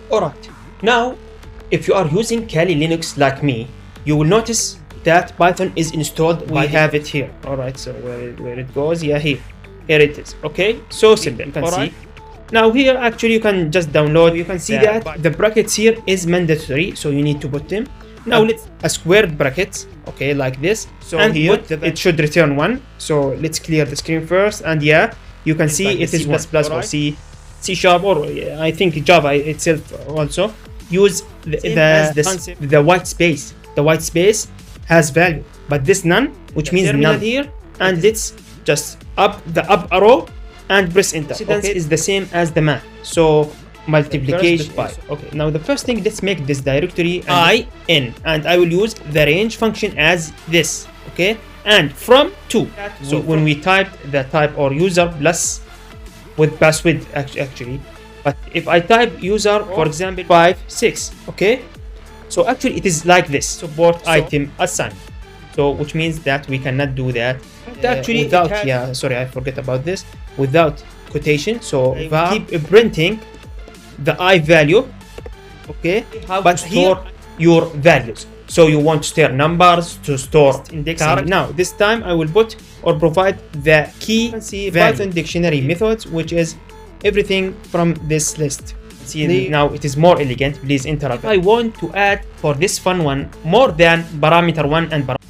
Alright, now if you are using Kali Linux like me, you will notice that Python is installed. We have it here. Alright, so where it goes, yeah, here it is. Okay, so simple. You can see. Now here actually you can just download. You can see that the brackets here is mandatory, so you need to put them. Now let's a squared bracket, okay, like this. So and here it should return 1. So let's clear the screen first, and yeah, you can see it is C++ or C Sharp, or I think Java itself also use the white space. The white space has value, but this none, which means none here. And let's just the up arrow and press enter. Okay, is the same as the math. So multiplication. Okay, now the first thing, let's make this directory in, and I will use the range function as this. Okay, and from to. So when we type the type or user plus with password actually, but if I type user, for example 56, okay, so actually it is like this, support item assigned. So which means that we cannot do that actually without sorry, I forget about this, without quotation. So keep printing the I value, okay, but store your values. So you want to store numbers, to store index. Now this time I will put or provide the key Python dictionary methods, which is everything from this list. See, now it is more elegant. Please interrupt. I want to add for this fun one more than parameter 1 and parameter